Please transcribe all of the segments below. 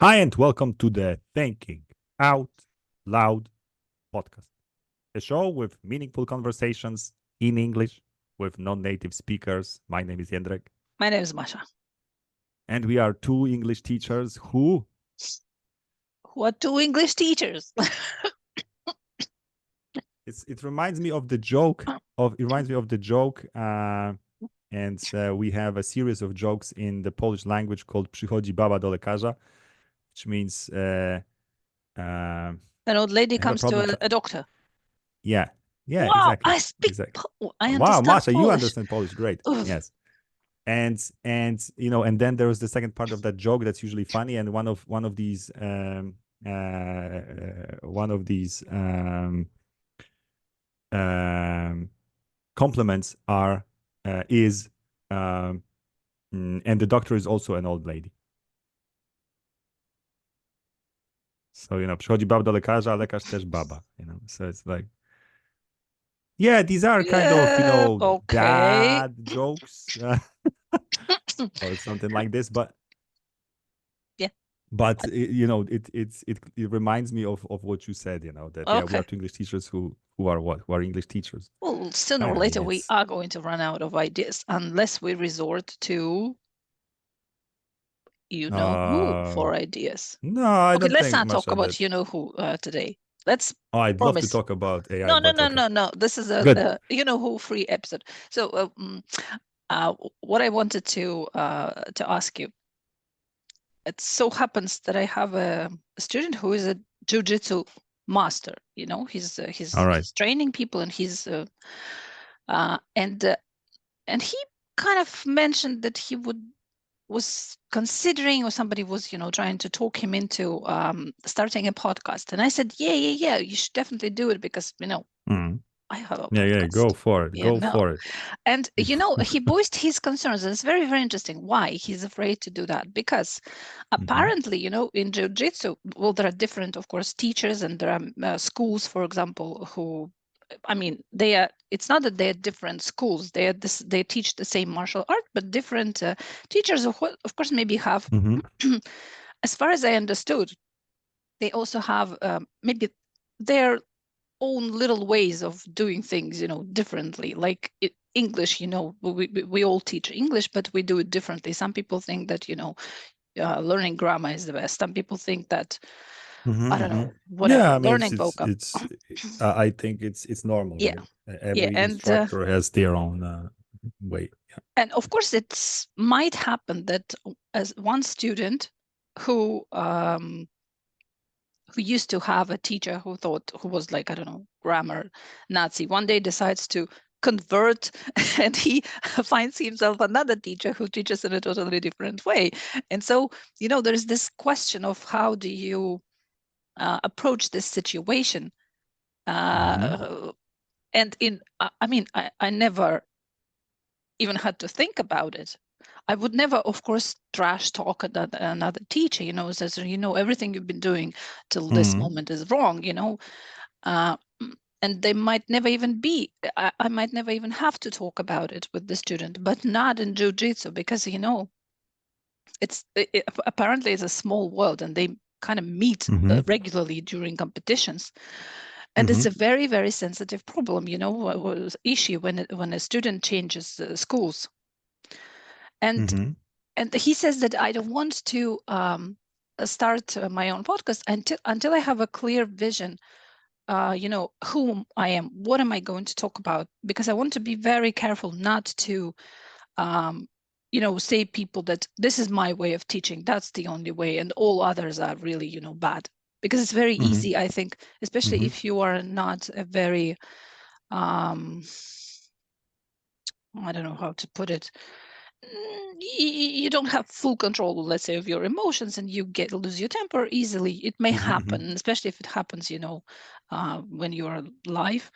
Hi, and welcome to the Thinking Out Loud podcast, a show with meaningful conversations in English with non-native speakers. My name is Jedrek, My name is Masha. and we are two English teachers who What two English teachers? it reminds me of the joke and we have a series of jokes in the Polish language called "Przychodzi baba do lekarza," which means An old lady I have a comes problem. to a doctor. Yeah, yeah, Wow, exactly, I speak. exactly. I Wow, understand Masha, you Polish. understand Polish, great. Oof. Yes, and and then there was the second part of that joke that's usually funny, and one of these compliments are is and the doctor is also an old lady. So przychodzi baba do lekarza, a lekarz też baba. So it's like. Yeah, these are kind of, Okay. dad jokes or something like this, but Yeah. it reminds me of what you said, that we Okay. are two English teachers who are what? Who are English teachers. Well, sooner or I mean, later we are going to run out of ideas unless we resort to who for ideas. No, I Okay, don't let's think, not talk Masha, about that. who today. Let's I'd love to promise. talk about AI, No, but okay. no. This is Good. a who free episode. So, what I wanted to ask you. It so happens that I have a student who is a Jujitsu master. He's All right. he's training people, and and he kind of mentioned that he was considering, or somebody was trying to talk him into starting a podcast. And I said, yeah, you should definitely do it, because I have a podcast. Yeah, go for it. Go for it. And he voiced his concerns, and it's very, very interesting why he's afraid to do that. Because apparently, in Jiu-Jitsu, well, there are different, of course, teachers, and there are schools, for example, who, I mean, it's not that they're different schools. They teach the same martial art, but different teachers, of course, maybe have, as far as I understood, they also have maybe their own little ways of doing things, differently. Like English, we all teach English, but we do it differently. Some people think that, learning grammar is the best. Some people think that, I don't know, whatever. Yeah, I mean, Learning vocab. I think it's normal. Yeah. Every instructor has their own way. Yeah. And of course, it might happen that as one student who used to have a teacher who was like, I don't know, grammar Nazi, one day decides to convert and he finds himself another teacher who teaches in a totally different way. And so, there's this question of how do you approach this situation? And I never even had to think about it. I would never, of course, trash talk another teacher, says, everything you've been doing till this moment is wrong, and they might never even be, I might never even have to talk about it with the student, but not in Jiu-Jitsu, because, apparently it's a small world, and they kind of meet regularly during competitions. And it's a very, very sensitive problem, issue when a student changes schools. And he says that I don't want to start my own podcast until I have a clear vision, who I am, what am I going to talk about, because I want to be very careful not to, say people that this is my way of teaching, that's the only way, and all others are really, bad. Because it's very easy, I think, especially if you are not a very, I don't know how to put it, you don't have full control, let's say, of your emotions, and you lose your temper easily. It may happen, especially if it happens, when you are live,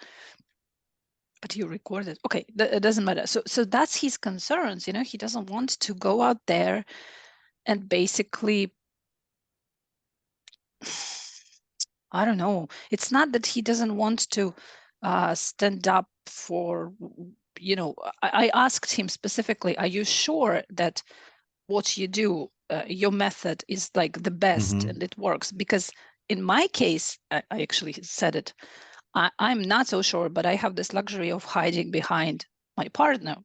but you record it. Okay, it doesn't matter. So that's his concerns. He doesn't want to go out there and basically, I don't know. It's not that he doesn't want to stand up for, I asked him specifically, are you sure that what you do your method is like the best Mm-hmm. and it works. Because in my case, I actually said it, I'm not so sure, but I have this luxury of hiding behind my partner,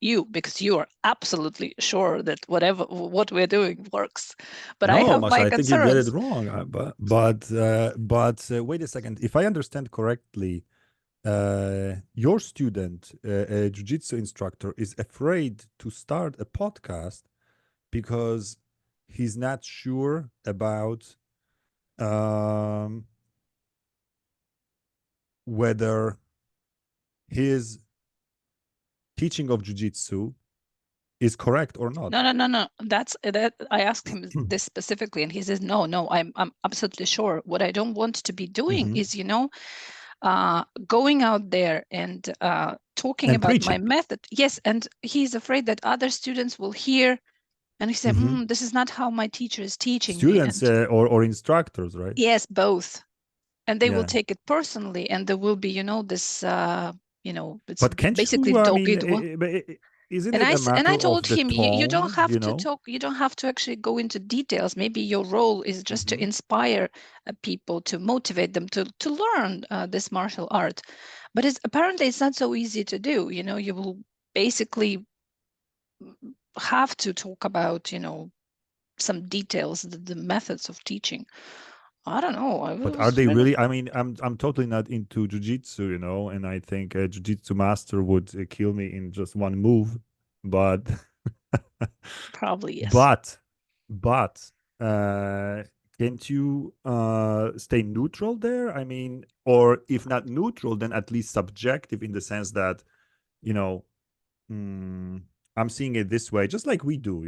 you, because you are absolutely sure that what we're doing works. But I No, have Masha, my I think you get it concerns. wrong. Wait a second. If I understand correctly, your student, a jiu-jitsu instructor, is afraid to start a podcast because he's not sure about whether his teaching of jiu-jitsu is correct or not. No. That's that. I asked him this specifically, and he says, no. I'm absolutely sure. What I don't want to be doing is, going out there and talking And about my preaching. method. Yes, and he's afraid that other students will hear, and he said, "This is not how my teacher is teaching me." Students And or instructors, right? yes, both, and they will Yeah. take it personally, and there will be, this, it's But can't basically you, I dog mean, eat world. isn't And it a and I matter told of the him, you don't tone, have to talk, you don't have to actually go into details. Maybe your role is just to inspire people, to motivate them to learn this martial art. But it's not so easy to do. You will basically have to talk about, some details, the methods of teaching. I don't know. I But are was they really really? I mean, I'm totally not into jujitsu, and I think a jujitsu master would kill me in just one move. But, probably yes. but, but, can't you stay neutral there? I mean, or if not neutral, then at least subjective in the sense that, you know, I'm seeing it this way, just like we do.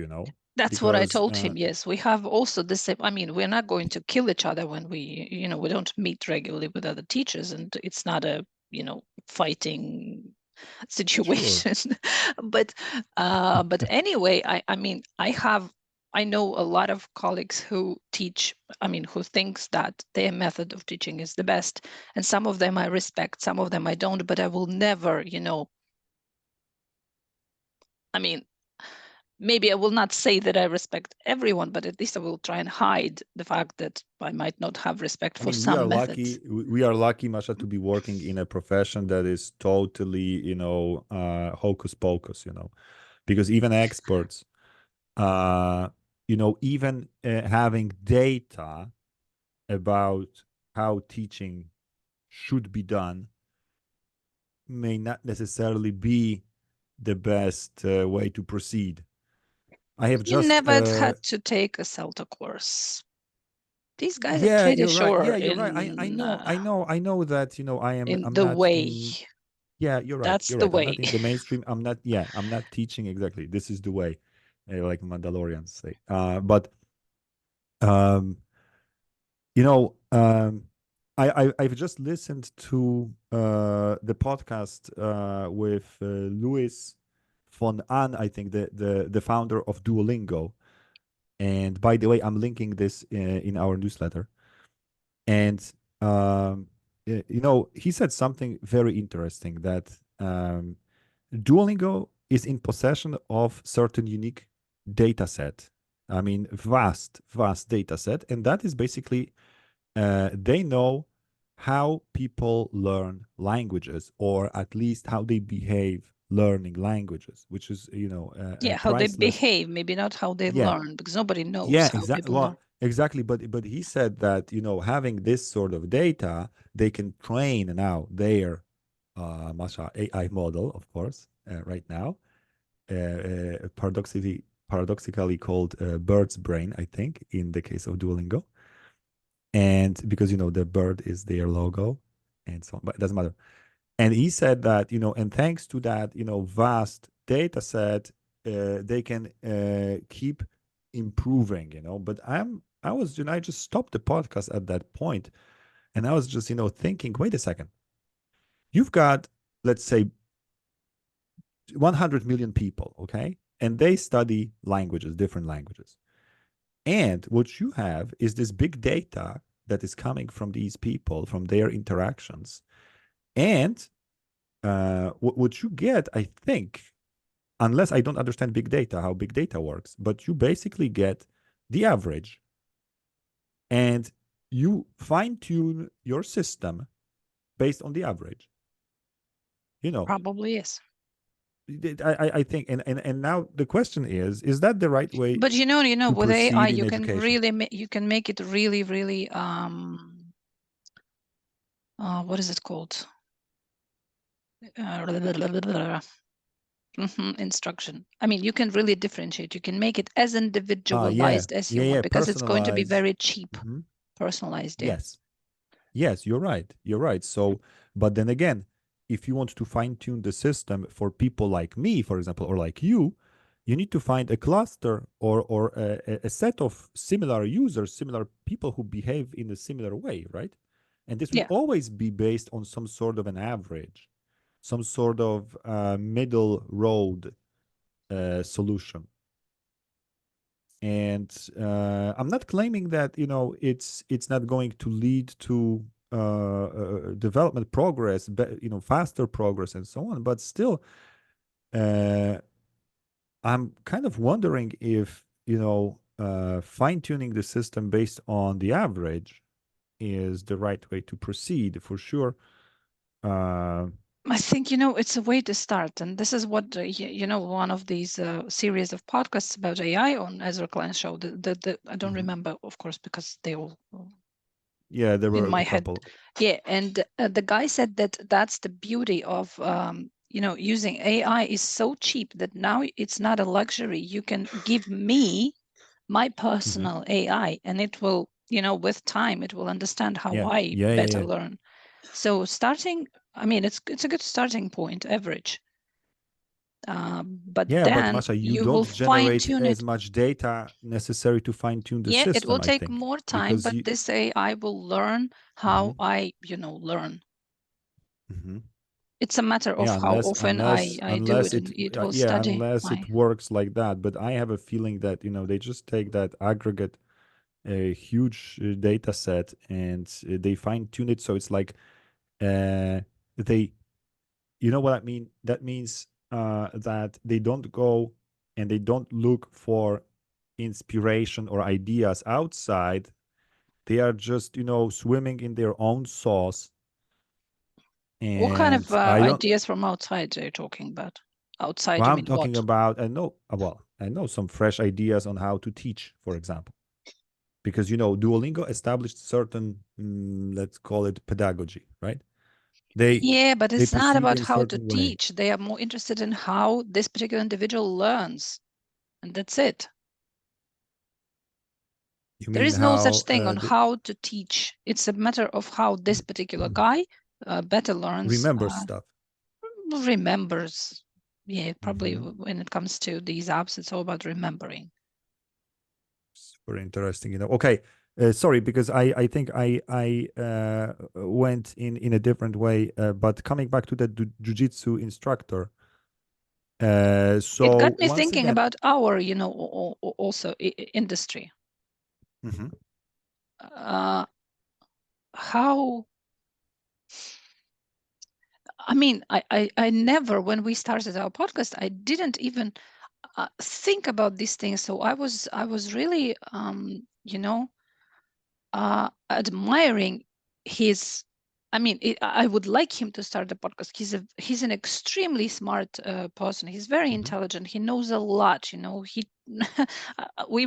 That's what I Because told him. Yes, we have also the same. I mean, we're not going to kill each other when we don't meet regularly with other teachers, and it's not a, fighting sure. situation. But anyway, I mean, I know a lot of colleagues who teach, who thinks that their method of teaching is the best, and some of them I respect, some of them I don't, but I will never, I mean, maybe I will not say that I respect everyone, but at least I will try and hide the fact that I might not have respect I for mean, we some are methods. lucky. We are lucky, Masha, to be working in a profession that is totally, hocus pocus. Because even experts, even having data about how teaching should be done may not necessarily be the best way to proceed. I have You just never had to take a CELTA course. These guys are Yeah, pretty you're right. sure Yeah, you're right. I know that, in I'm the not way. in. Yeah, you're right. That's You're the right. I'm way. not in the mainstream. I'm not teaching exactly. This is the way, like Mandalorians say. But um, you know, I've just listened to the podcast with Louis von Ahn, I think the founder of Duolingo. And by the way, I'm linking this in our newsletter. And he said something very interesting, that Duolingo is in possession of certain unique data set. I mean, vast data set, and that is basically they know how people learn languages, or at least how they behave learning languages, which is a Yeah, how they priceless. behave, maybe not how they Yeah, learn, because nobody knows yeah, how exactly. people learn. Well, exactly. But he said that having this sort of data, they can train now their Masha AI model, of course, right now, paradoxically called bird's brain, I think, in the case of Duolingo, and because the bird is their logo, and so on, but it doesn't matter. And he said that, and thanks to that, vast data set, they can keep improving, But I just stopped the podcast at that point, and I was just, thinking, wait a second. You've got, let's say, 100 million people, okay? And they study languages, different languages. And what you have is this big data that is coming from these people, from their interactions. And what you get, I think, unless I don't understand big data, how big data works, but you basically get the average, and you fine tune your system based on the average. Probably is. I think, and now the question is that the right way But you know, to with AI, proceed in you can education? really you can make it really, really what is it called? Instruction. I mean, you can really differentiate. You can make it as individualized as you want, because it's going to be Personalized. very cheap, Mhm. personalized. Yeah. Yes, you're right. You're right. So, but then again, if you want to fine tune the system for people like me, for example, or like you need to find a cluster or a set of similar users, similar people who behave in a similar way, right? And this will Yeah. always be based on some sort of an average, some sort of middle road solution. And I'm not claiming that it's not going to lead to development progress, faster progress and so on. But still, uh, I'm kind of wondering if fine tuning the system based on the average is the right way to proceed for sure. Uh, I think, it's a way to start. And this is what, one of these series of podcasts about AI on Ezra Klein's show, I don't mhm. remember, of course, because they all Yeah, there in were my a head. couple. Yeah. And the guy said that that's the beauty of, using AI is so cheap that now it's not a luxury. You can give me my Mhm. personal AI, and it will, with time, it will understand how Yeah, I yeah, yeah, better yeah. learn. So starting, I mean, it's a good starting point, average. But Yeah, but then Masha, you you will don't fine generate tune as it. much data necessary to fine tune the Yeah, it will system, I take think, more time, because but you. this AI will learn how Mhm, I, learn. mhm. It's a matter of Yeah, how often I do it, and it will study unless my. it works like that. But I have a feeling that they just take that aggregate, a huge data set, and they fine tune it. So it's like they, you know what I mean? That means that they don't go and they don't look for inspiration or ideas outside. They are just swimming in their own sauce. What kind of And I don't. ideas from outside are you talking about? Outside, Well, you I'm mean talking what? about, I know some fresh ideas on how to teach, for example, because Duolingo established certain, let's call it pedagogy, right? They Yeah, but they it's not proceed about in a how to certain way. teach. They are more interested in how this particular individual learns, and that's it. You There mean is no such how thing on how to teach. It's a matter of how this particular guy better learns, remember stuff? remembers. Yeah, probably Hmm. when it comes to these apps, it's all about remembering. Super interesting. Okay, sorry, because I think I went in a different way. But coming back to the jujitsu instructor. It got So me once thinking again. about our, also industry. Mhm, Uh, how I mean, I never, when we started our podcast, I didn't even think about these things. So I was really, admiring his. I mean, I would like him to start a podcast. He's an extremely smart person. He's very mhm, intelligent. He knows a lot. He we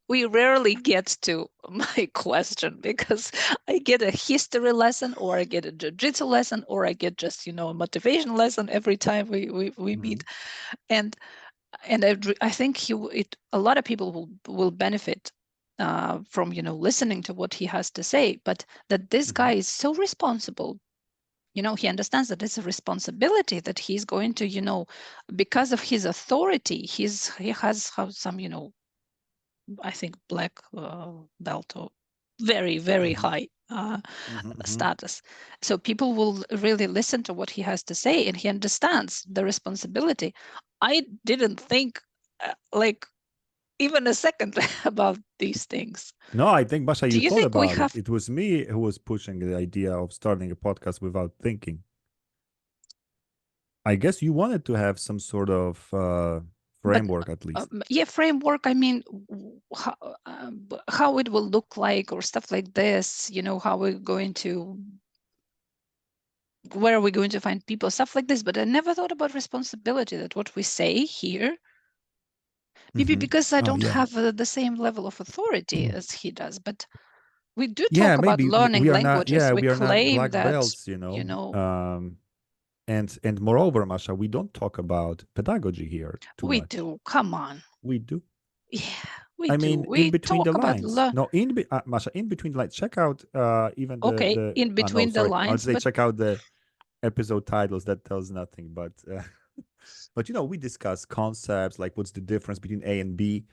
we rarely get to my question, because I get a history lesson, or I get a jiu-jitsu lesson, or I get just a motivation lesson every time we meet. mhm, and and I think a lot of people will benefit from listening to what he has to say, but that this mhm, guy is so responsible. He understands that it's a responsibility, that he's going to, because of his authority, he has some, I think, black belt, or very, very mhm, high mhm, mhm. status. So people will really listen to what he has to say, and he understands the responsibility. I didn't think like even a second about these things. No, I think, Basha, Do you you thought think we about it. have? It was me who was pushing the idea of starting a podcast without thinking. I guess you wanted to have some sort of But framework at least. yeah, framework. I mean, how it will look like or stuff like this. How we're going to, where are we going to find people, stuff like this. But I never thought about responsibility. That what we say here, maybe because I Oh don't yeah. have the same level of authority as he does. But we do Yeah, talk about maybe learning we are not. languages. Yeah, We we are not claim black that, belts, and moreover, Masha, we don't talk about pedagogy here too we much. do. Come on. We do. Yeah, we I do. mean, in We between the talk about lines. No, Masha, in between the lines. Check out even okay, the. in No, between the sorry. I would lines, say but check out the episode titles. That tells nothing. But we discuss concepts like what's the difference between A and B,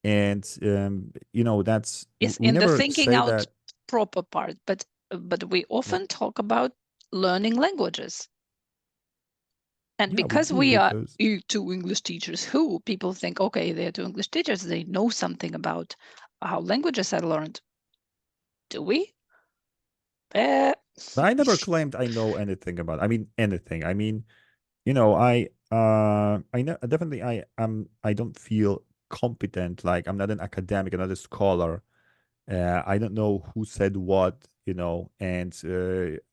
and that's yes, we in the never thinking say out that. proper part. But we Yeah, often talk about learning languages. And yeah, we because do we are because two English teachers who people think, okay, they're two English teachers, they know something about how languages are learned. Do we? Uh, I never claimed I know anything about. I mean anything. I mean, I know definitely I don't feel competent. Like I'm not an academic, I'm not a scholar. I don't know who said what, and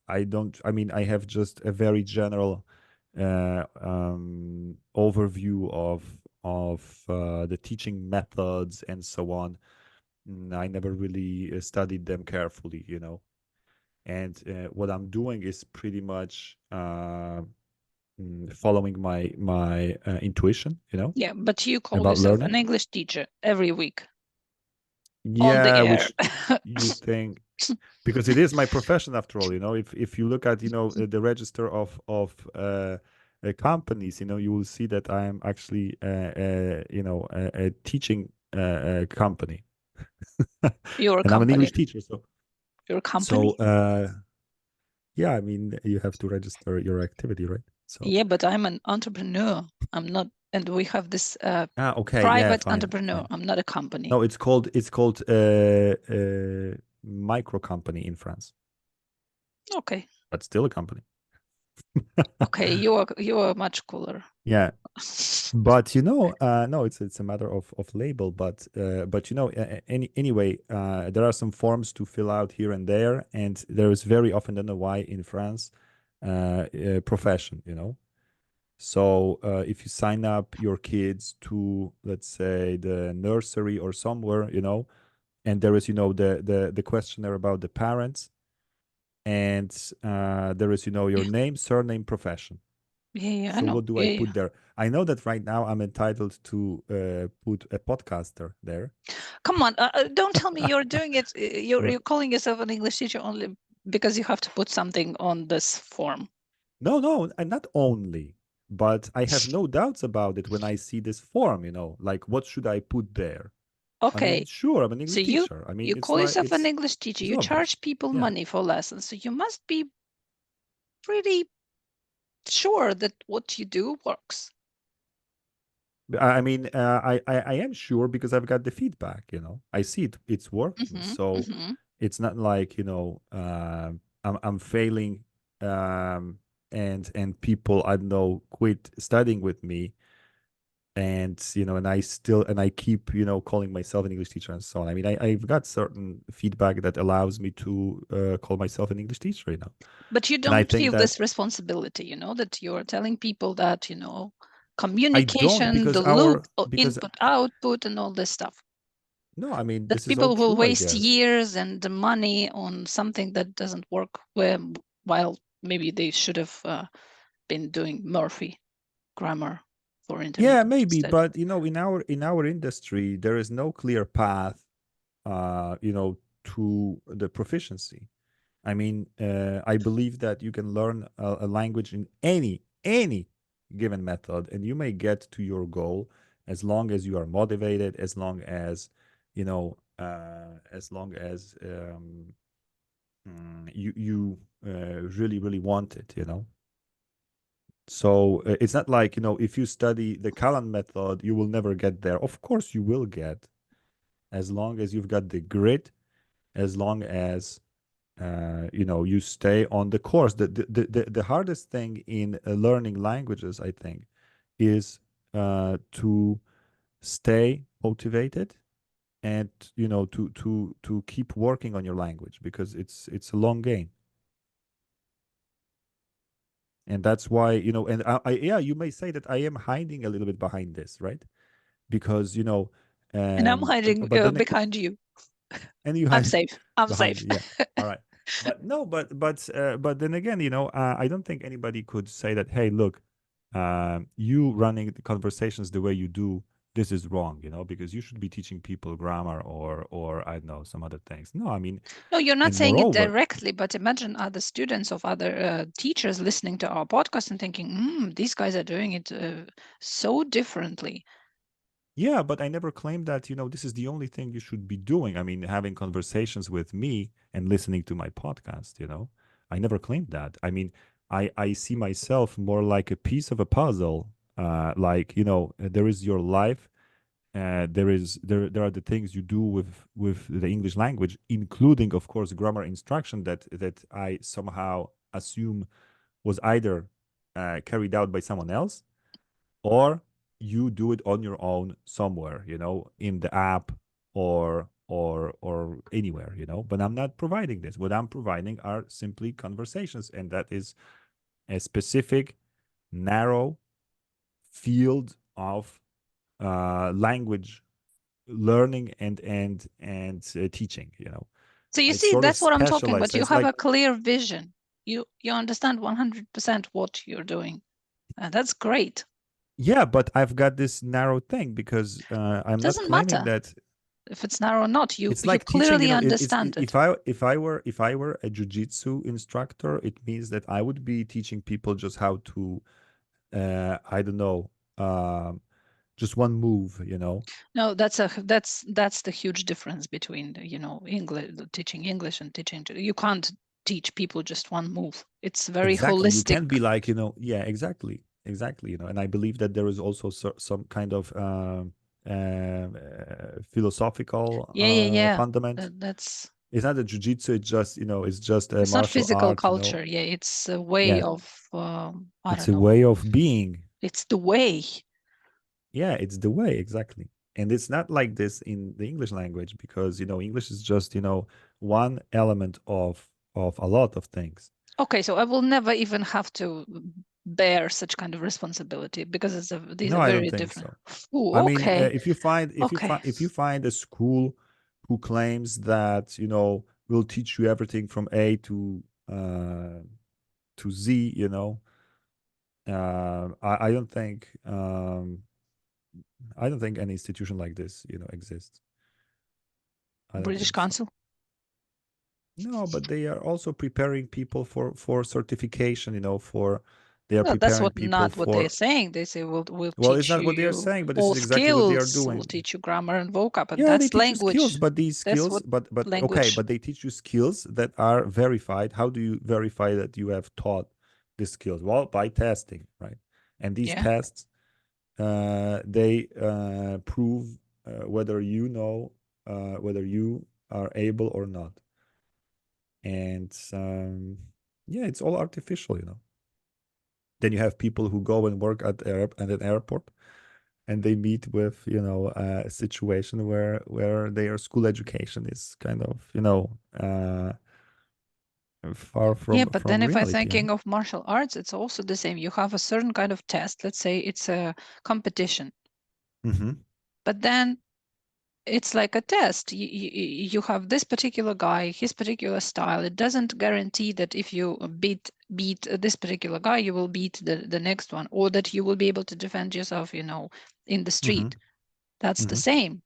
I don't. I mean, I have just a very general overview of the teaching methods and so on. I never really studied them carefully, and what I'm doing is pretty much following my intuition, yeah, but you call about yourself an learning. English teacher every week on the Yeah, air. which you think because it is my profession after all. If you look at the register of companies, you will see that I am actually a teaching company, Your and I'm an company, English teacher. So your so company. yeah, I mean you have to register your activity, right? So Yeah, but I'm an entrepreneur. I'm not, and we have this okay, yeah, private fine, entrepreneur. fine. I'm not a company. No, it's called micro company in France, Okay. but still a company. Okay, you are much cooler. Yeah, but no, it's a matter of label. But anyway, there are some forms to fill out here and there, and there is very often, don't know why in France, profession. So if you sign up your kids to, let's say, the nursery or somewhere, and there is the questionnaire about the parents, and there is your Yeah, name, surname, profession. yeah, I So know. what do I Yeah, yeah. put there? I know that right now I'm entitled to put a podcaster there. Come on, don't tell me you're doing it. You're Right. you're calling yourself an English teacher only because you have to put something on this form. No, and not only, but I have no doubts about it when I see this form, like what should I put there? I mean, Okay, sure, I'm an so English you teacher. I mean, you it's call like yourself an English teacher. it's You obvious. charge people Yeah. money for lessons, so you must be pretty sure that what you do works. I mean, I am sure because I've got the feedback, I see it's working. Mm-hmm, So mm-hmm. it's not like, I'm failing, and people, I don't know, quit studying with me, and I keep, calling myself an English teacher and so on. I mean, I've got certain feedback that allows me to call myself an English teacher, But you and I don't think feel that this responsibility, that you're telling people that, I don't communication, because the loop of because input, output, and all this stuff. no, I mean, That this is all people will true, I waste guess. years and the money on something that doesn't work while maybe they should have been doing Murphy grammar for Yeah, intermediate maybe, instead. but in our industry, there is no clear path, to the proficiency. I mean, I believe that you can learn a language in any given method, and you may get to your goal as long as you are motivated, as long as you really really want it. So it's not like, if you study the Kalan method, you will never get there. Of course, you will get, as long as you've got the grit, as long as you stay on the course. The hardest thing in learning languages, I think, is to stay motivated and to keep working on your language, because it's a long game. And that's why, and yeah, you may say that I am hiding a little bit behind this, right? Because And I'm hiding but then behind you. and you I'm hide safe. I'm behind safe. me, yeah. All right. But no, but then again, I don't think anybody could say that, hey, look, you running the conversations the way you do, this is wrong, because you should be teaching people grammar or I don't know, some other things. No, I mean, No, you're not and saying it moreover, directly, but imagine other students of other teachers listening to our podcast and thinking, these guys are doing it so differently. yeah, but I never claimed that, this is the only thing you should be doing. I mean, having conversations with me and listening to my podcast, I never claimed that. I mean, I see myself more like a piece of a puzzle. Like, there is your life. There are the things you do with the English language, including, of course, grammar instruction that I somehow assume was either carried out by someone else, or you do it on your own somewhere, in the app or anywhere, but I'm not providing this. What I'm providing are simply conversations, and that is a specific narrow field of language learning and teaching. So you It's see, sort of that's what I'm talking specialized. about. So You it's have like, a clear vision. You understand 100% what you're doing. That's great. yeah, but I've got this narrow thing because I'm not Doesn't claiming matter that. if it's narrow or not. You It's like teaching, clearly it's understand it. if I were a jujitsu instructor, it means that I would be teaching people just how to I don't know, just one move, No, that's the huge difference between English, teaching English and teaching. You can't teach people just one move. It's very Exactly. You holistic. can't be like, yeah, exactly, and I believe that there is also some kind of philosophical Yeah. fundament. That's It's not a jujitsu, it's just a it's not martial physical art, culture. Yeah, it's a way yeah, of I it's don't a know. way of being. It's the way. Yeah, it's the way, exactly. And it's not like this in the English language, because English is just one element of a lot of things. Okay, so I will never even have to bear such kind of responsibility because these No, are I don't very think different. so. Ooh, I mean, okay, if you find a school who claims that will teach you everything from A to Z, I don't think any institution like this exists. I don't British think so. Council. No, but they are also preparing people for certification. They are No, that's preparing people not what they're for. saying. They say we'll Well, it's teach not what they are you saying, but this all is exactly what they are skills. We'll doing. teach you grammar and vocab, and Yeah, they that's teach you skills, language. but these That's skills, what but okay, language. but they teach you skills that are verified. How do you verify that you have taught the skills? Well, by testing, right? And these Yeah. tests, they prove whether whether you are able or not. And yeah, it's all artificial. Then you have people who go and work at an airport, and they meet with a situation where their school education is kind of far Yeah, from but then if I'm reality. thinking of martial arts, it's also the same. You have a certain kind of test. Let's say it's a competition, Mm-hmm. but then it's like a test. You have this particular guy, his particular style. It doesn't guarantee that if you beat this particular guy, you will beat the next one, or that you will be able to defend yourself, in the Mm-hmm. street. That's the Mm-hmm. same.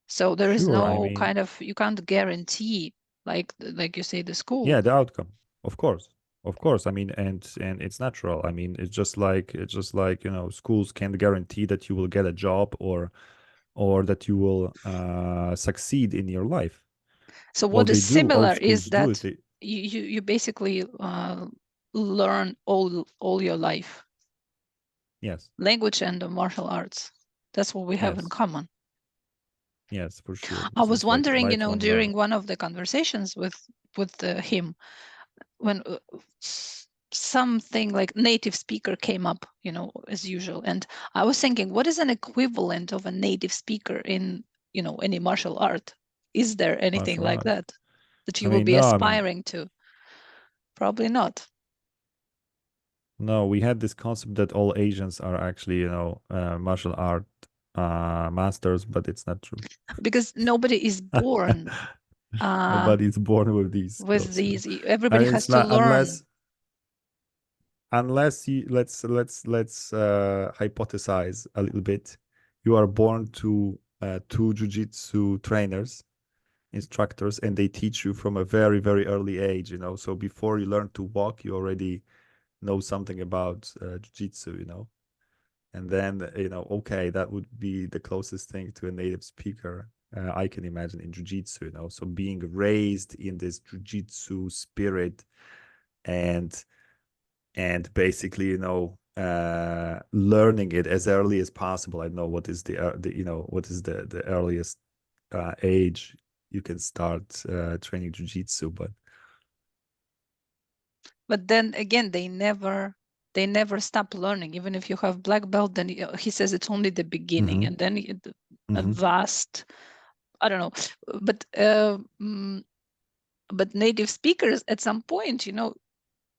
So there is Sure. I no mean, kind of, you can't guarantee, like you say, the school. yeah, the outcome, of course. Of course. I mean, and it's natural. I mean, it's just like schools can't guarantee that you will get a job or that you will succeed in your life. So Well, what is they do. All similar is schools do it. that you basically learn all your life, Yes. language and martial arts. That's what we have in Yes. common. Yes, for sure. I This was is like wondering, lifelong learning. during one of the conversations with him, when something like native speaker came up, as usual. And I was thinking, what is an equivalent of a native speaker in, any martial art? Is there anything Martial like art. that I you will mean, be no, I mean, aspiring to? Probably not. no, we had this concept that all Asians are actually, martial art masters, but it's not true. Because nobody is born Nobody is born with these with skills, these. And Everybody it's has to not learn. unless you let's hypothesize a little bit. You are born to two jujitsu trainers, instructors, and they teach you from a very, very early age, So before you learn to walk, you already know something about jujitsu, And then, okay, that would be the closest thing to a native speaker I can imagine in jujitsu, So being raised in this jujitsu spirit and basically, learning it as early as possible. I don't know what is what is the earliest age you can start training jujitsu, But then again, they never stop learning. Even if you have black belt, then he says it's only the beginning, and then a vast, I don't know, but native speakers at some point,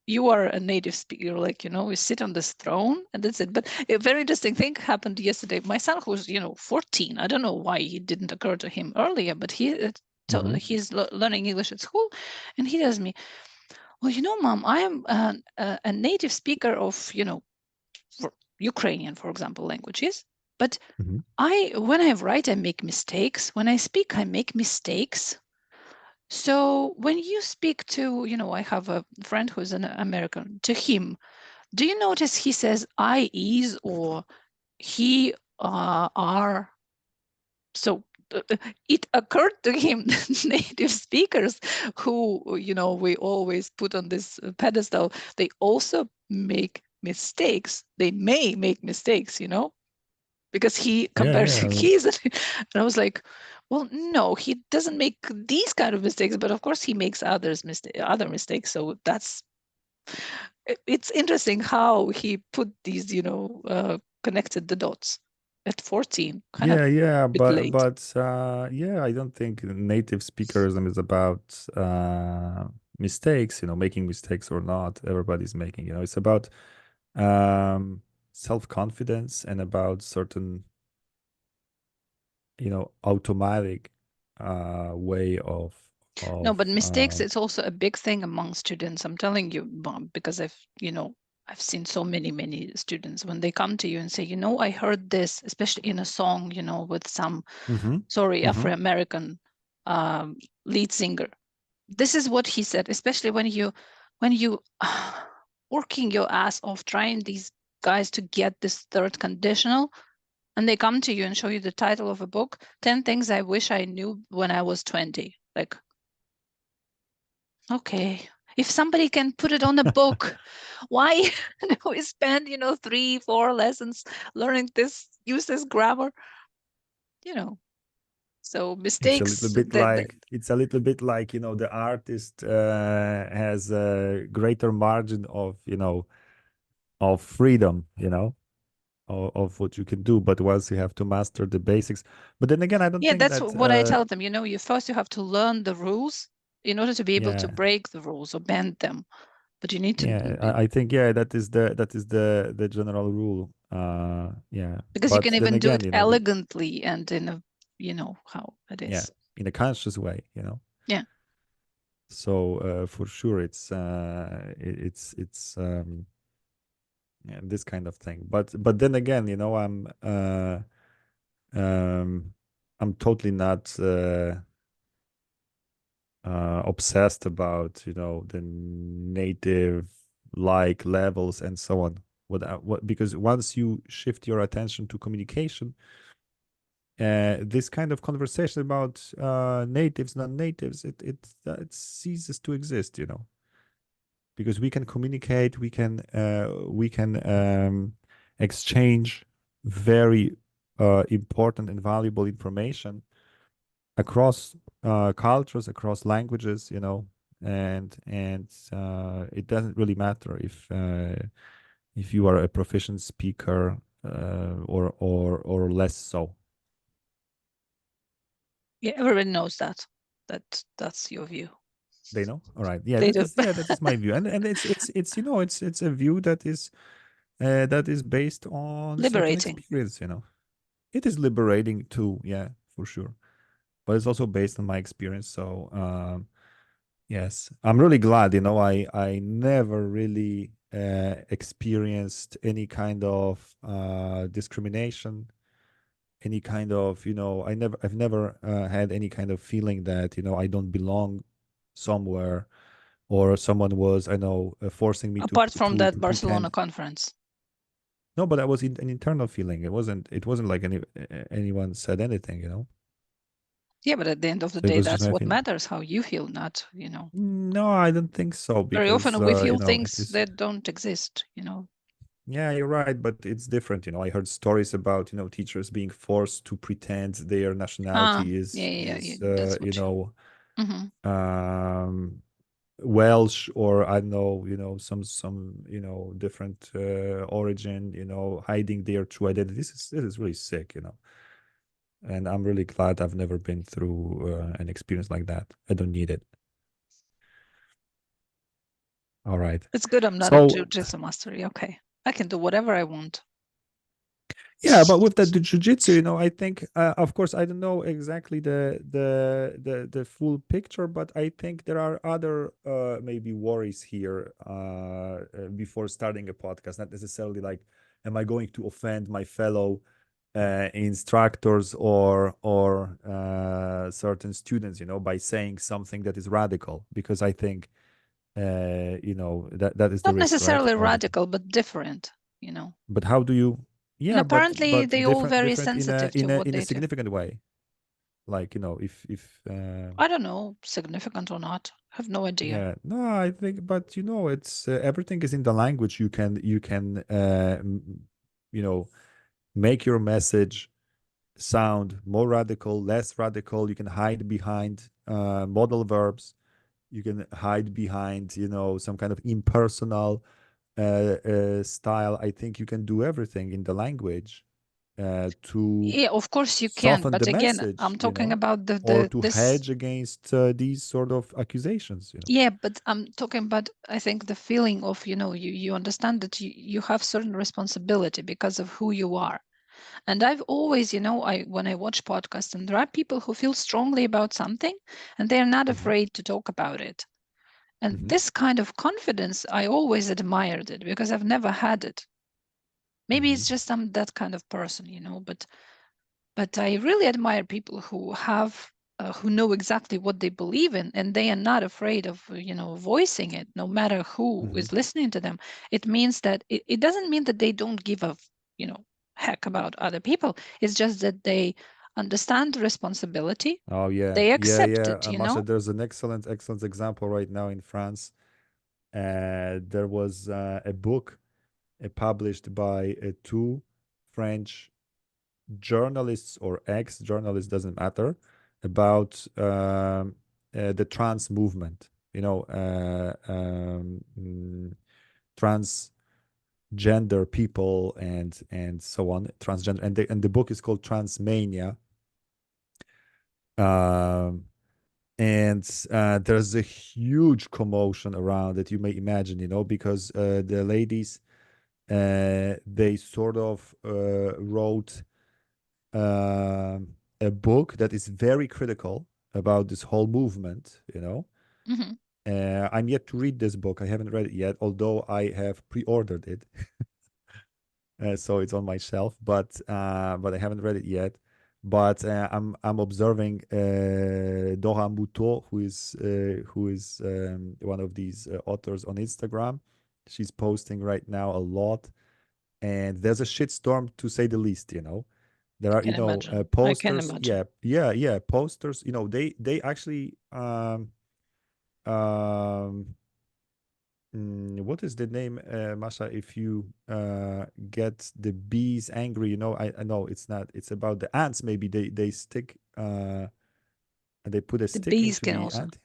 you are a native speaker, like, you sit on this throne and that's it. But a very interesting thing happened yesterday. My son, who's 14, I don't know why it didn't occur to him earlier, but he's learning English at school, and he tells me, well, Mom, I am a native speaker of for Ukrainian, for example, languages, but when I write, I make mistakes. When I speak, I make mistakes. So when you speak to, I have a friend who's an American, to him, do you notice he says I is or he are? So it occurred to him that native speakers who, we always put on this pedestal, they also make mistakes. They may make mistakes, because he compares yeah. keys. And I was like, well, no, he doesn't make these kind of mistakes, but of course he makes other mistakes. So it's interesting how he put these, connected the dots at 14, kind of Yeah, bit late. yeah, I don't think native speakerism is about mistakes, making mistakes or not. Everybody's making, it's about self-confidence and about certain, automatic way No, of but mistakes, it's also a big thing among students. I'm telling you, Mom, because I've seen so many students when they come to you and say, I heard this, especially in a song, with some, Afro-American lead singer. This is what he said, especially when you working your ass off trying these guys to get this third conditional, and they come to you and show you the title of a book, 10 things I wish I knew when I was 20. Like, okay, if somebody can put it on a book, why do we spend 3-4 lessons learning this, use this grammar? So It's a little mistakes bit that like the artist has a greater margin of of freedom, of what you can do, but once you have to master the basics. But then again, I don't yeah, think that's that what I tell them. You first you have to learn the rules in order to be able to yeah, break the rules or bend them. But you need to yeah, I think that is the general rule. Yeah, because you but can then even do again, it elegantly and in a how it yeah, is. in a conscious way, Yeah. So for sure, it's yeah, this kind of thing. But then again, um, I'm totally not obsessed about the native like levels and so on. What because once you shift your attention to communication, this kind of conversation about natives, non-natives, it ceases to exist. Because we can communicate, we can exchange very important and valuable information across cultures, across languages, and it doesn't really matter if you are a proficient speaker or less so. Yeah, everybody knows that. That's your view. They know. All right. Yeah, They do. that is my view, and it's it's a view that is based on certain Liberating. experience. It is liberating too. Yeah, for sure. But it's also based on my experience. So yes, I'm really glad. I never really experienced any kind of discrimination, any kind of I've never had any kind of feeling that I don't belong somewhere, or someone was I know forcing me to Apart from to that to Barcelona pretend. conference. No, but that was an internal feeling. It wasn't like anyone said anything. Yeah, but at the end of the So it day, was just that's my what feeling. matters, how you feel, not. No, I don't think so, Very because often we feel it things is. that don't exist. Yeah, you're right, but it's different. I heard stories about teachers being forced to pretend their Ah, nationality yeah, is yeah, yeah. is That's what. Hmm. um Welsh, or I don't know, some different origin, hiding their true identity. This is really sick. And I'm really glad I've never been through an experience like that. I don't need it. All right. It's good I'm not a So jiu-jitsu master. Okay, I can do whatever I want. yeah, but with the jujitsu, I think, of course, I don't know exactly the full picture, but I think there are other maybe worries here before starting a podcast. Not necessarily like, am I going to offend my fellow instructors or certain students, by saying something that is radical? Because I think, that is the Not risk, right? necessarily All the time. radical, but different. But how do you? And Yeah, apparently but they all very different in a sensitive to in a what in a they do. significant way. Like, if I don't know, significant or not. I have no idea. yeah, no, I think, but it's everything is in the language. You can you know make your message sound more radical, less radical. You can hide behind modal verbs. You can hide behind some kind of impersonal style. I think you can do everything in the language to Yeah, of course you can, soften the but again, message, I'm talking about the or the to this. hedge against these sort of accusations. Yeah, but I'm talking about, I think, the feeling of, you understand that you have certain responsibility because of who you are. And I've always, when I watch podcasts, and there are people who feel strongly about something and they're not Hmm. afraid to talk about it. And Hmm. this kind of confidence, I always admired it because I've never had it. Maybe Hmm. it's just I'm that kind of person, but I really admire people who have who know exactly what they believe in, and they are not afraid of voicing it, no matter who Hmm. is listening to them. It means that it doesn't mean that they don't give a you know heck about other people. It's just that they understand the responsibility. Oh yeah, They yeah, accept yeah. it. Masha, there's an excellent example right now in France. There was a book published by two French journalists, or ex-journalists, doesn't matter, about the trans movement. Transgender people and so on. Transgender, and the book is called Transmania. Um, and there's a huge commotion around it. You may imagine, because the ladies, they sort of wrote a book that is very critical about this whole movement. Hmm. I'm yet to read this book. I haven't read it yet, although I have pre-ordered it. So it's on my shelf, but I haven't read it yet. But I'm observing Dora Moutot, who is one of these authors on Instagram. She's posting right now a lot, and there's a shitstorm, to say the least. There I are can imagine. I can posters. imagine. Yeah, yeah, yeah, posters. They actually um what is the name, Masha? If you get the bees angry, I know it's not. It's about the ants. Maybe they stick. They put a The stick bees into can the also. ant.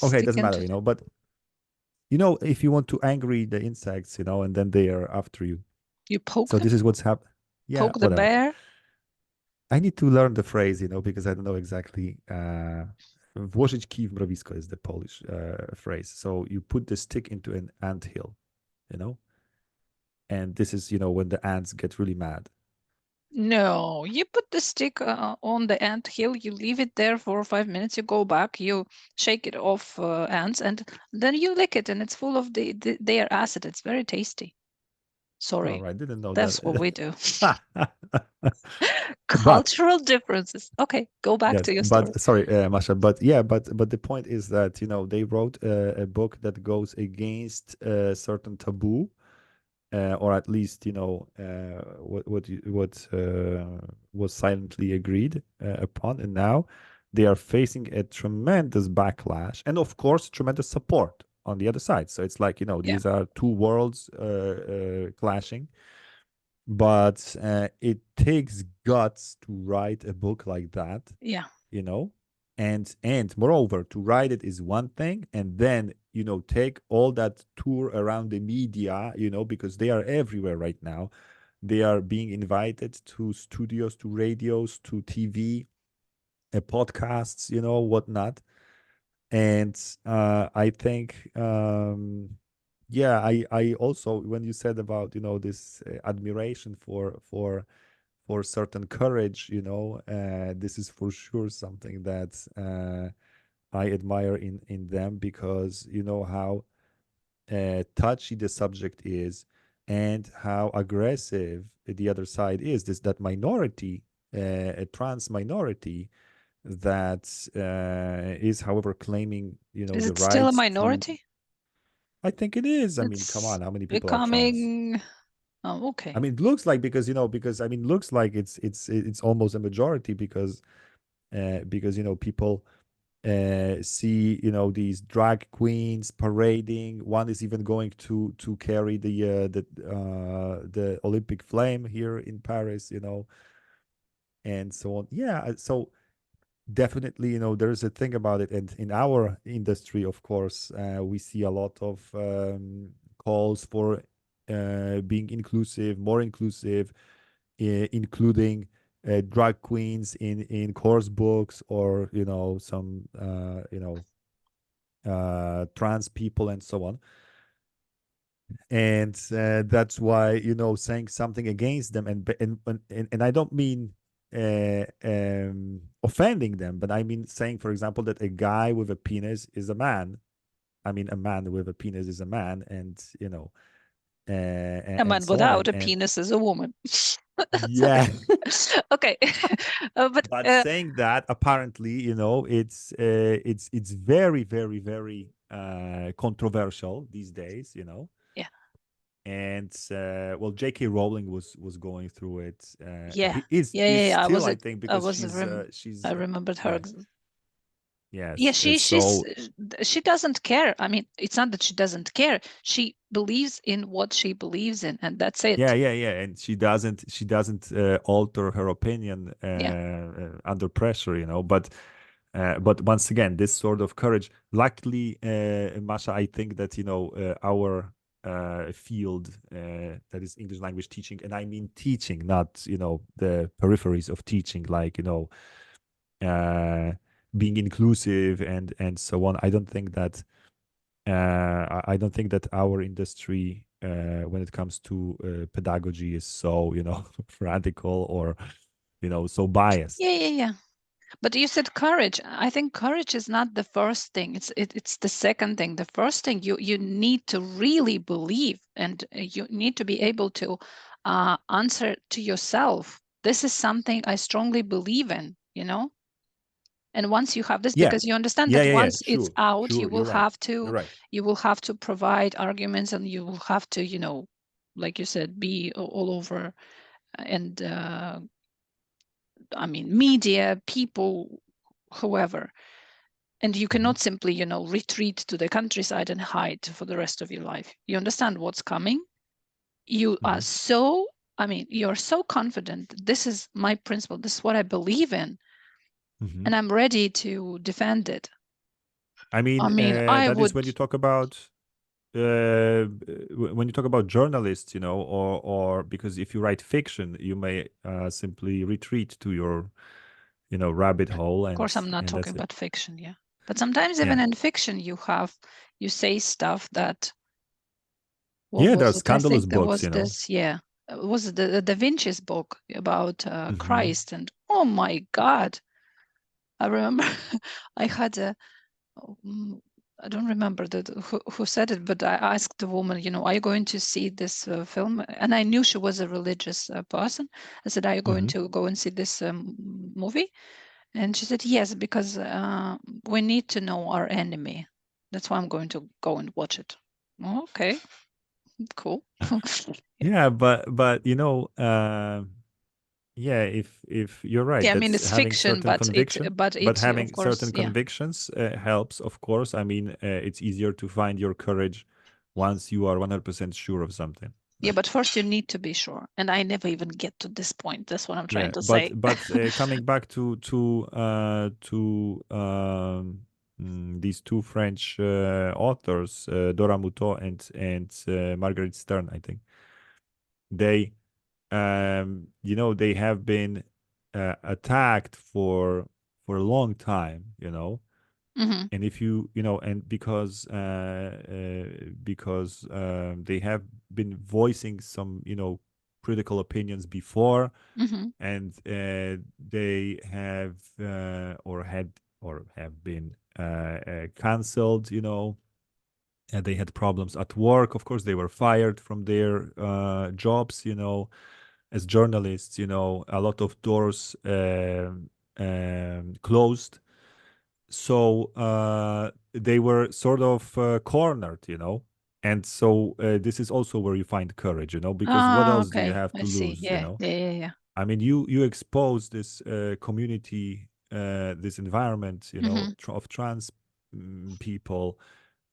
Okay, it Stick doesn't matter, into the, but if you want to angry the insects, and then they are after you. you poke So them, this is what's happened. Yeah, poke the whatever. bear. I need to learn the phrase, because I don't know exactly. Włożyć kij w mrowisko is the Polish phrase. So you put the stick into an ant hill, you know, and this is, when the ants get really mad. No, you put the stick on the ant hill, you leave it there for 5 minutes, you go back, you shake it off ants, and then you lick it, and it's full of their acid. It's very tasty. Oh, Sorry, right. Didn't know that's what that. we do. But Cultural differences. Okay, go back yes, to your story. but sorry, Masha, but yeah, but the point is that, they wrote a book that goes against a certain taboo, or at least, what was silently agreed upon, and now they are facing a tremendous backlash, and of course tremendous support on the other side. So it's like, Yeah, these are two worlds clashing, but it takes guts to write a book like that, yeah. you know and moreover, to write it is one thing, and then, take all that tour around the media, because they are everywhere right now. They are being invited to studios, to radios, to TV, podcasts, whatnot. And I think, yeah, I also, when you said about, this admiration for certain courage, this is for sure something that I admire in them, because how touchy the subject is, and how aggressive the other side is. That minority, a trans minority, that is, however, claiming, Is the it still a rights to. minority? I think it is. I mean, come It's on, how many people are trans? becoming. Oh, I okay. mean, it looks like, because I mean, looks like it's almost a majority, because people see, these drag queens parading. One is even going to carry the Olympic flame here in Paris, and so on. Yeah, so definitely, there's a thing about it, and in our industry, of course, we see a lot of calls for being inclusive, more inclusive, including drag queens in course books, or some trans people, and so on. And that's why, saying something against them, and I don't mean offending them, but I mean saying, for example, that a guy with a penis is a man. I mean, a man with a penis is a man, and A and man so on, without a and penis is a woman. Sorry. yeah. Okay. But But saying that, apparently, it's very, very, very controversial these days, yeah, and well, J.K. Rowling was going through it. yeah, He is yeah, is yeah, yeah. still, I think, I because was I she's remembered her. yeah, Yeah, yes, she's so she doesn't care. I mean, it's not that she doesn't care. She believes in what she believes in, and that's yeah, it. yeah, yeah, and she doesn't alter her opinion Yeah. under pressure, but once again, this sort of courage. Luckily, Masha, I think that, our field, that is English language teaching, and I mean teaching, not, the peripheries of teaching, like, uh, being inclusive and so on. I don't think that our industry, when it comes to pedagogy, is so, radical, or, so biased. Yeah, yeah, yeah. But you said courage. I think courage is not the first thing. It's the second thing. The first thing, you need to really believe, and you need to be able to answer to yourself. This is something I strongly believe in, And once you have this, Yeah, because you understand yeah, that yeah, yeah. once it's Sure, out, sure. You're right. You're right. you will have to provide arguments, and you will have to, like you said, be all over, and I mean, media, people, whoever. And you Hmm. cannot simply, retreat to the countryside and hide for the rest of your life. You understand what's coming. You are Hmm. so, I mean, you're so confident. This is my principle. This is what I believe in, Hmm. and I'm ready to defend it. I mean, I mean, I that is would, when you talk about when you talk about journalists, or because if you write fiction, you may simply retreat to your, rabbit hole, of course, I'm not and talking that's it. about fiction, yeah. But sometimes Yeah, even in fiction, you say stuff that, what yeah. There are was it? I scandalous think there books, was this, yeah, was it the Da Vinci's book about Hmm. Christ? And oh my God, I remember I had I don't remember who said it, but I asked the woman, are you going to see this film? And I knew she was a religious person. I said, are you going Hmm. to go and see this movie? And she said, yes, because we need to know our enemy. That's why I'm going to go and watch it. Okay, cool. Yeah, but yeah, if you're right, Yeah, I mean that's it's having fiction, certain but conviction, but of having course, certain yeah. convictions helps, of course. I mean, it's easier to find your courage once you are 100% sure of something. Yeah, but first you need to be sure, and I never even get to this point. That's what I'm trying Yeah, to but say. coming back to these two French authors, Dora Moutot and Marguerite Stern, I think they they have been attacked for a long time, Hmm. and if and because they have been voicing some critical opinions before, Hmm. and they have or have been cancelled, and they had problems at work. Of course, they were fired from their jobs, as journalists. A lot of doors closed, so they were sort of cornered, and so this is also where you find courage, because what Ah, else do you okay. have I to see. lose, Yeah, yeah, yeah, yeah. I mean, you expose this community, this environment, Hmm. of trans people,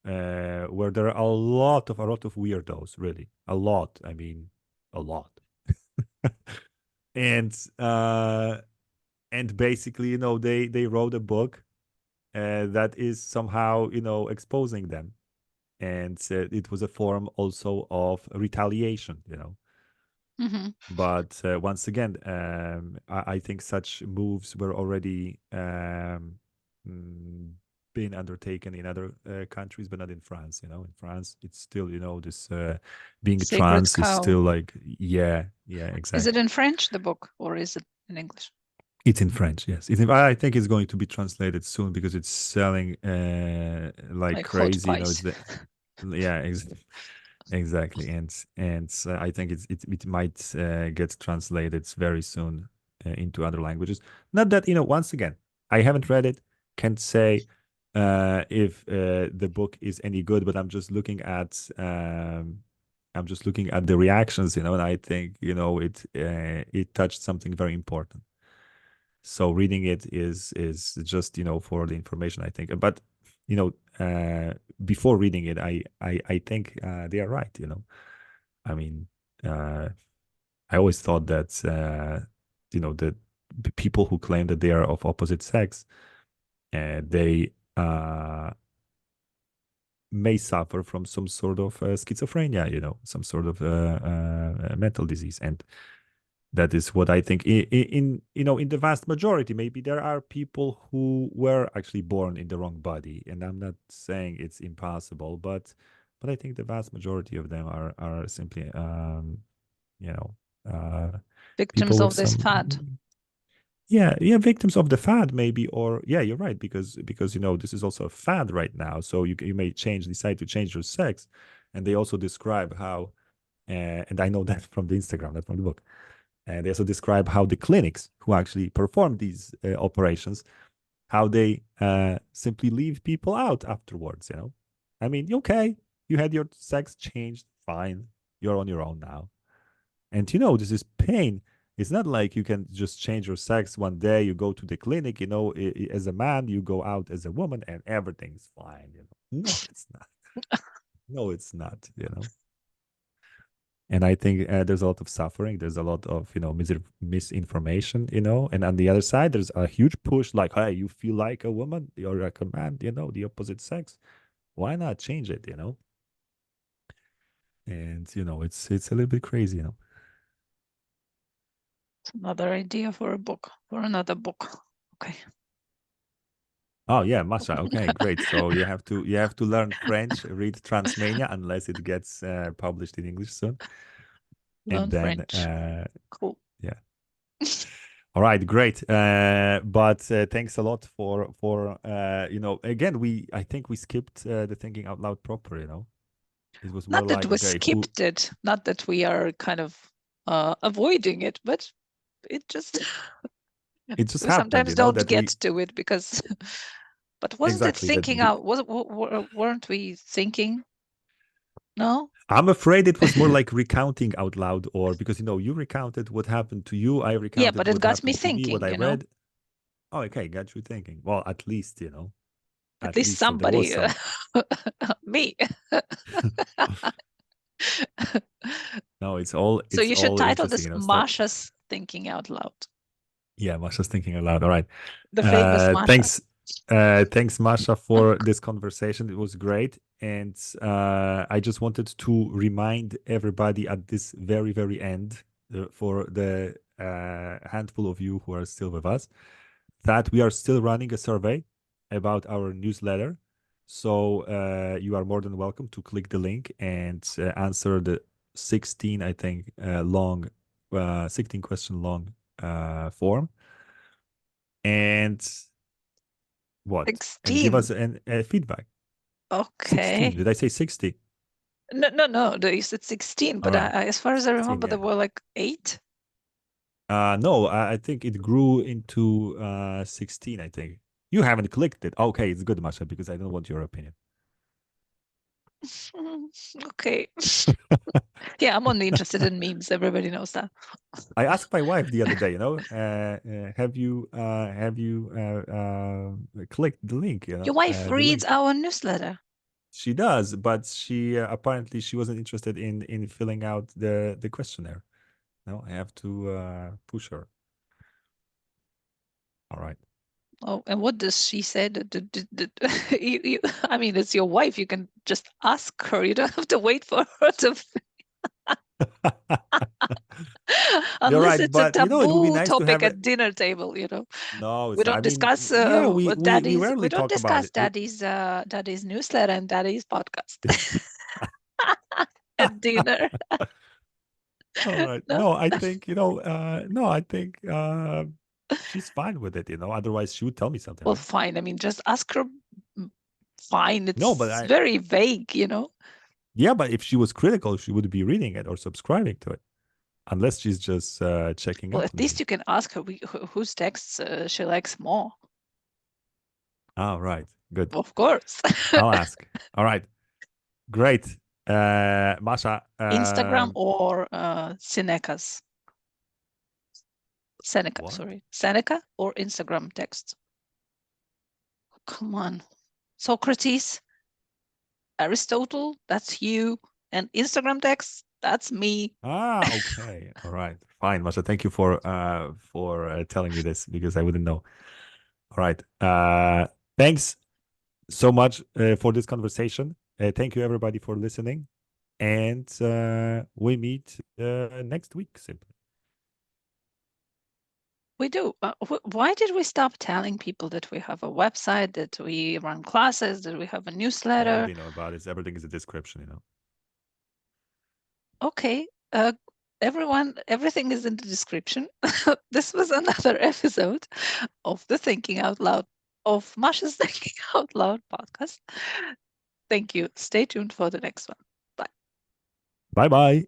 where there are a lot of weirdos, really, a lot. I mean, a lot, and basically, they wrote a book that is somehow, exposing them, and it was a form also of retaliation, Hmm. But once again, I think such moves were already mm, been undertaken in other countries, but not in France. In France, it's still, this being Sacred trans is Cow. still like, yeah, yeah, Is it exactly. in French, the book, or is it in English? It's in French, yes. I think it's going to be translated soon because it's selling like Like hot crazy. It's pies. the yeah, exactly, and I think it might get translated very soon into other languages. Not that, once again, I haven't read it, can't say if the book is any good, but I'm just looking at the reactions, and I think it touched something very important. So reading it is just for the information, I think. But you know before reading it, I think they are right. I mean, uh, I always thought that the people who claim that they are of opposite sex, they may suffer from some sort of schizophrenia, some sort of mental disease, and that is what I think. In the vast majority, maybe there are people who were actually born in the wrong body, and I'm not saying it's impossible, but I think the vast majority of them are simply you know uh, people Victims with of this some, fad. yeah, victims of the fad, maybe. Or yeah, you're right, because this is also a fad right now, so you may decide to change your sex, and they also describe how, and I know that from the Instagram, not from the book. And they also describe how the clinics who actually perform these operations, how they simply leave people out afterwards. I mean, okay, you had your sex changed, fine, you're on your own now. And this is pain. It's not like you can just change your sex one day. You go to the clinic, as a man, you go out as a woman, and everything's fine. No, it's not. No, it's not. And I think there's a lot of suffering. There's a lot of, misinformation, and on the other side, there's a huge push like, hey, you feel like a woman, you're like a man, the opposite sex. Why not change it? And, it's a little bit crazy. It's another idea for a book, for another book. Okay. Oh yeah, Masha. Okay, great. So you have to learn French, read Transmania, unless it gets published in English soon, Learn and then French. Cool. yeah. All right, great. But thanks a lot for again I think we skipped the thinking out loud proper. It was more Not that like, we okay, who skipped it, not that we are kind of avoiding it, but it just it just we happened, sometimes don't that get we to it because. But wasn't it exactly that thinking out? Weren't we thinking? No. I'm afraid it was more like recounting out loud, or because you recounted what happened to you, I Yeah, recounted but it what got me happened to me, what thinking. I read. Oh, okay, got you thinking. Well, at least, At at least least so there was somebody, some. me. No, it's all So it's you should all title interesting, this So Masha's Thinking Out Loud. yeah, Masha's thinking aloud. All right. The famous Masha. Thanks, Masha, for this conversation. It was great. And I just wanted to remind everybody at this very, very end, for the handful of you who are still with us, that we are still running a survey about our newsletter. So you are more than welcome to click the link and answer the 16, I think, 16 question long form. And what? And give 16. us a feedback. Okay. 16. Did I say 60? No. You said 16, All but right. as far as I 16, remember, yeah. there were like 8. No, I think it grew into 16, I think. You haven't clicked it. Okay, it's good, Masha, because I don't want your opinion. Okay. Yeah, I'm only interested in memes. Everybody knows that. I asked my wife the other day, have you clicked the link, Your wife the reads link. our newsletter. She does, but she apparently she wasn't interested in filling out the questionnaire. No, I have to push her. All right. Oh, and what does she say? I mean, it's your wife. You can just ask her. You don't have to wait for her to. You're Unless right, it's a but it would be taboo nice to topic have it. at dinner table. No, We it's not. don't I mean, discuss yeah, we daddy's. rarely We don't talk about discuss it. daddy's newsletter and daddy's podcast at dinner. All right. No. No, I think, no, I think she's fine with it, Otherwise, she would tell me something, Well, right? fine. I mean, just ask her. Fine. No, but It's very vague. yeah, but if she was critical, she would be reading it or subscribing to it, unless she's just checking Well, up at on least me. you can ask her whose texts she likes more. Oh, right. Good. Of course. I'll ask. All right. Great. Masha, Instagram or Seneca, what? sorry. Seneca or Instagram texts. Come on. Socrates, Aristotle, that's you. And Instagram texts, that's me. Ah, okay. All right. Fine, Masha. Thank you for telling me this because I wouldn't know. All right. Thanks so much for this conversation. Thank you everybody for listening, and we meet next week simply. We do. Why did we stop telling people that we have a website, that we run classes, that we have a All newsletter? they know about is everything is a description. Okay. Everyone, everything is in the description. This was another episode of the Thinking Out Loud, of Masha's Thinking Out Loud podcast. Thank you. Stay tuned for the next one. Bye. Bye bye.